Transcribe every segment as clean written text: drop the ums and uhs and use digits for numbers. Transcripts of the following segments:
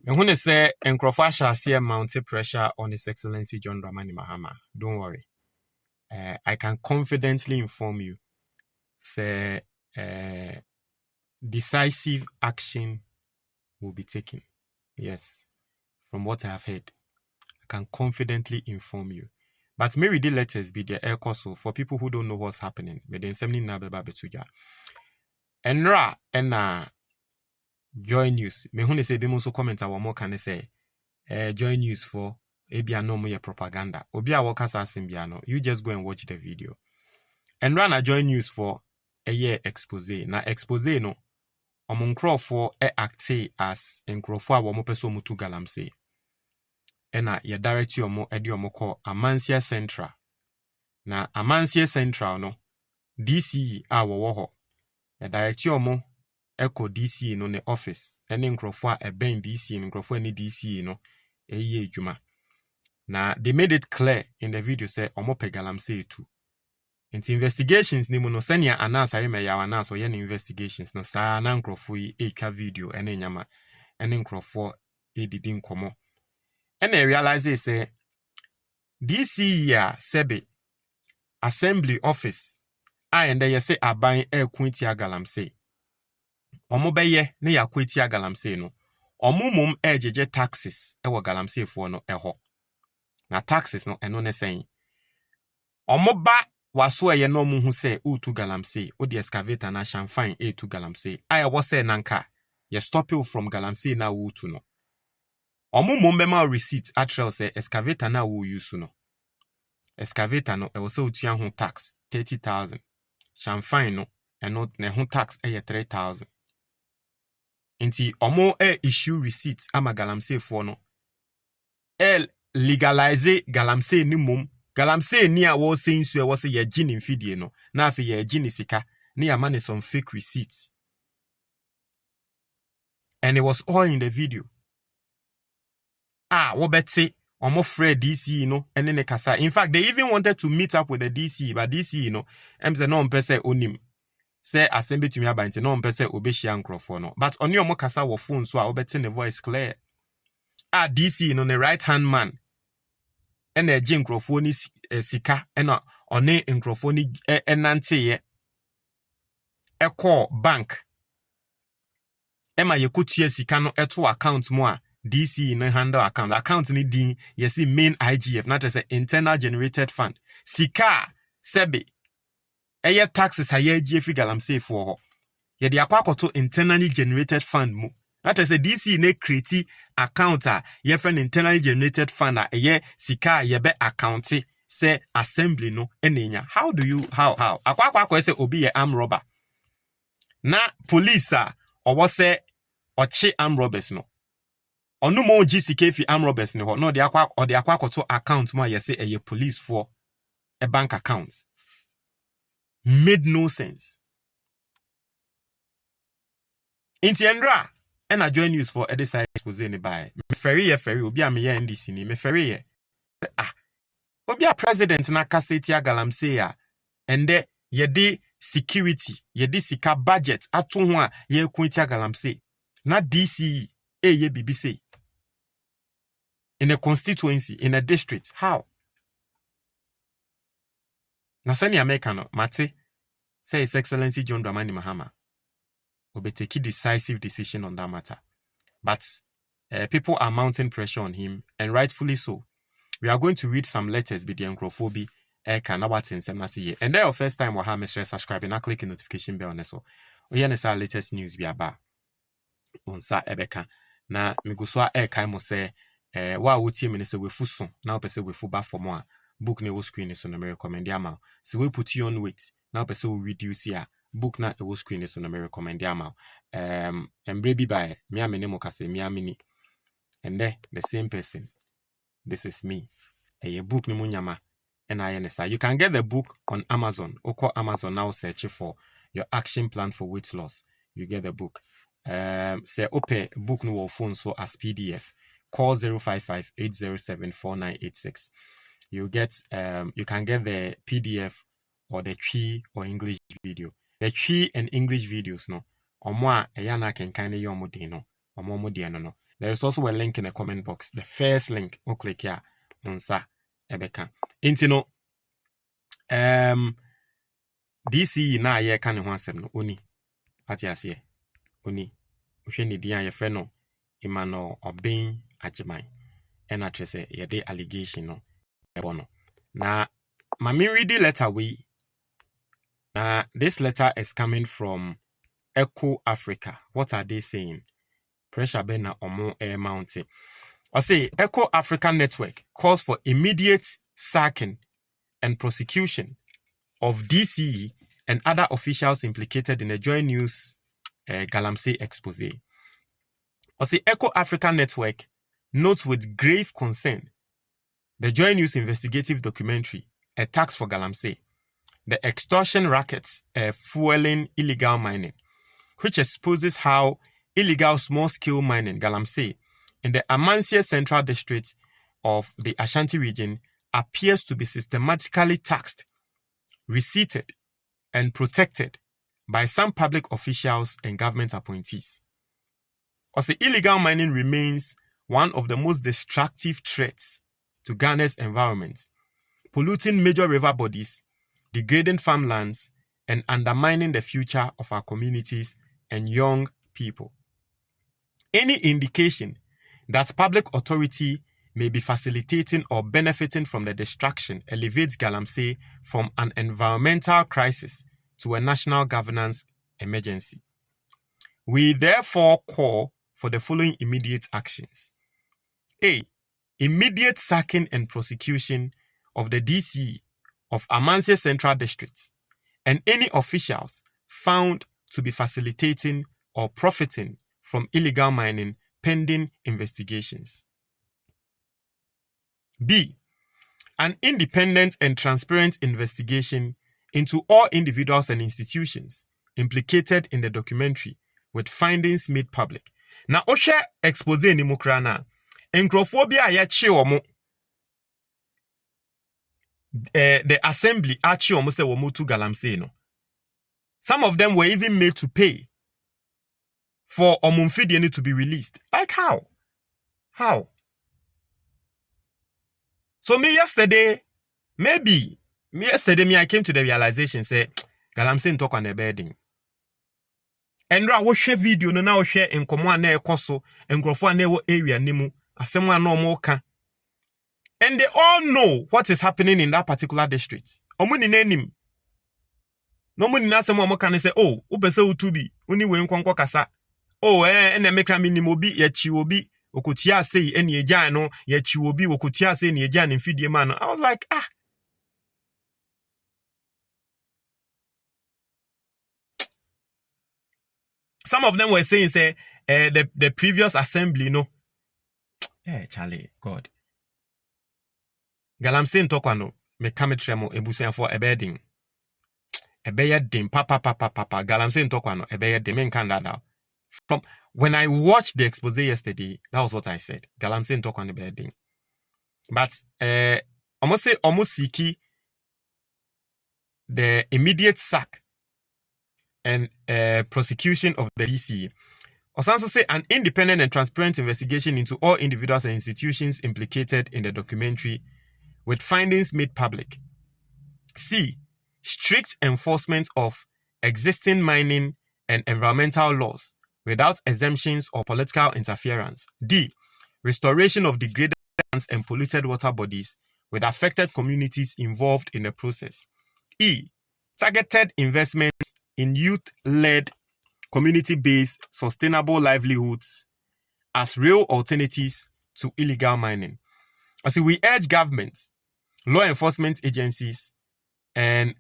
And when they say Encrofa shall see a mounted pressure on His Excellency John Dramani Mahama, don't worry. I can confidently inform you, say, decisive action will be taken. Yes, from what I have heard, I can confidently inform you. But maybe the letters be the air course for people who don't know what's happening. But then something na beba betuja. Enra ena Joy News. Me who say be so comment our more can say Joy News for ebia no more propaganda. Obia workers asimbiano. You just go and watch the video. Enra na Joy News for a year expose. Na expose no omonkro for acte as encrofo a womo peso mutu Galamsey. Ena ye direct yomo edi yomo call Amansia Central. Na Amansia Central no DC a wo ho. Ye direct yomo eko DC no ne office. Ene encrofo a ben DC encrofo ni DC no eye adwuma. Na they made it clear in the video say omo pe Galamsey too. Into investigations ni muno senia announce ayi me ya announce o ye investigations no sa na encrofo yi etwa video ene nyama ene encrofo edidi nkomo. And I realize say this year sebe assembly office and they say aban Quintia Galamsey. Omo beye ne ya Quintia Galamsey no. Omo mum jeje taxes ewo Galamsey for no eho. Na taxes no eno ne saying. Omo ba waso ye no mu hu say utu Galamsey o the excavator na Shamfine to Galamsey. I was say nanka ye stop you from Galamsey na utu no. Omo mombema receipt atrel say excavator na wo use no. Excavator no e wo say otua ho tax 30,000. Shamfine no eno ne ho tax 3,000. Inti omo issue receipt ama Galamsey for no. Legalize Galamsey ni mum. Galamsey ni a wo say nsu e wo say ye gini mfidie no. Na afi ye gini sika ni amane some fake receipts. And it was all in the video. Wobetse omo free DC no ene ne kasa. In fact, they even wanted to meet up with the DC, but DC no emse no mpese onim. Say assembly to me abanti no mpese obehia nkrofo no. But oni omo kasa wo phone so a wobetse ne voice clear. DC no ne right hand man. Ene eje nkrofo ni sika ena one nkrofo ni enante ye. Call bank. Ema yekotua sika no eto account mo a DC no handle account ni din yesi main IGF not as internal generated fund sika sebe eye taxes aye IGF Galamsey for ho ye de akwakoto internally generated fund mu not as DC ne create account a ye friend internally generated fund a eye sika ye be account say assembly no enenya how akwakwa say obi ye arm robber na police a owo say ochi arm robbers no onu mo GCK fi arm robbers ni ho no de akwa koto account mo yese eye police for a bank accounts made no sense. Inti Endra and I join news for a decisive expose ni by me ferry obi a me ye NDC ni me ferry ye obi a president na kaseti Galamsey a ende ye de security ye de sika budget ato ho a ye Quintia Galamsey na DC ye BBC in a constituency, in a district. How? Nasani Americano, Mate, say His Excellency John Dramani Mahama will be taking decisive decision on that matter. But people are mounting pressure on him, and rightfully so. We are going to read some letters with the encrophobia, and then our first time we'll have Mr. subscribe and click the notification bell on so. We are our latest news we are back. Onsa Ebeka. Na miguswa mo say wa wuti me se wefuso na opese wefu ba for more book na wo screen so na me recommend ama se we put you on weight na opese we reduce ya book na wo screen so na me recommend ama embre bi by me amene mo kase me amini and the same person this is me a book ni munyama and I say you can get the book on Amazon or Amazon now search for your action plan for weight loss you get the book say open book no phone so as PDF call 055-807-4986 you get you can get the PDF or the Twi or English video the Twi and English videos no omo a yana can kind of your no no. There is also a link in the comment box. The first link, click here. Monsa ebeka. Intino DC na ye ka ne ho asem no oni. Ati ase oni. Ohwe ne dia ye fe no Emmanuel Obin Ajiman. And I say ye de allegation no ebo no. Na mami read the letter we. This letter is coming from Echo Africa. What are they saying? Pressure be na omo air mountain. I say Echo Africa Network calls for immediate sacking and prosecution of DCE and other officials implicated in the joint news Galamsey exposé. I say Echo Africa Network notes with grave concern the joint news investigative documentary A Tax for Galamsey, the extortion rackets fueling illegal mining, which exposes how illegal small-scale mining Galamsey in the Amansie Central District of the Ashanti region appears to be systematically taxed, receipted, and protected by some public officials and government appointees. Also, illegal mining remains one of the most destructive threats to Ghana's environment, polluting major river bodies, degrading farmlands, and undermining the future of our communities and young people. Any indication that public authority may be facilitating or benefiting from the destruction elevates Galamsey from an environmental crisis to a national governance emergency. We therefore call for the following immediate actions. A. Immediate sacking and prosecution of the DCE of Amansie Central District and any officials found to be facilitating or profiting from illegal mining pending investigations. B. An independent and transparent investigation into all individuals and institutions implicated in the documentary with findings made public. Na oshe expose ni mukra na enkrofobia ya chi omo the assembly achi omo se womo to Galamsey no. Some of them were even made to pay for Omumfidie to be released. Like how? How? So yesterday I came to the realization, say, Galamsey talk on the bedding. And I will share video, no now share in common na ekoso, and grofo na area nimu, asemwa no more can. And they all know what is happening in that particular district. Omuni nenim. No muni na semwa mo can say, oh, upese utubi, uni we nkwanko kasa. Oh, ene mekra minimobi ya chiwobi, okutia say eni eja no, ya chiwobi, okutia say eni eja nimfidie man. I was like, ah. Some of them were saying, say, the previous assembly, no. Charlie, God. Galamsey ntokwa me kametremo ebusian for ebeding. Ebeye dim, papa. Galamsey ntokwa ebeye dim, nkanda. From when I watched the expose yesterday, that was what I said. Galamsey ntokwa ebeding. But, almost siki the immediate sack and prosecution of the DCE. Also say an independent and transparent investigation into all individuals and institutions implicated in the documentary with findings made public. C. Strict enforcement of existing mining and environmental laws without exemptions or political interference. D. Restoration of degraded lands and polluted water bodies with affected communities involved in the process. E. Targeted investments in youth-led, community-based, sustainable livelihoods as real alternatives to illegal mining. As we urge governments, law enforcement agencies, and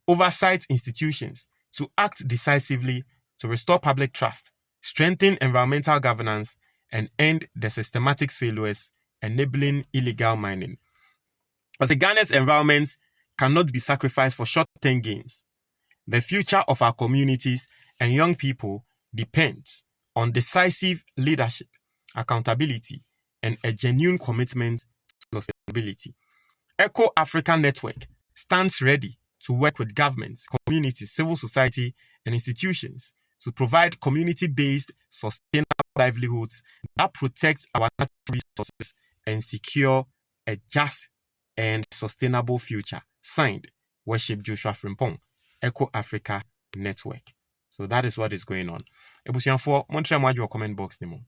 oversight institutions to act decisively to restore public trust, strengthen environmental governance, and end the systematic failures enabling illegal mining. As Ghana's environment cannot be sacrificed for short-term gains, the future of our communities and young people depends on decisive leadership, accountability, and a genuine commitment to sustainability. Echo Africa Network stands ready to work with governments, communities, civil society, and institutions to provide community-based, sustainable livelihoods that protect our natural resources and secure a just and sustainable future. Signed, Worship Joshua Frimpong, Eco Africa Network. So that is what is going on. Ebusianfo, Montreal Majo comment box nimo.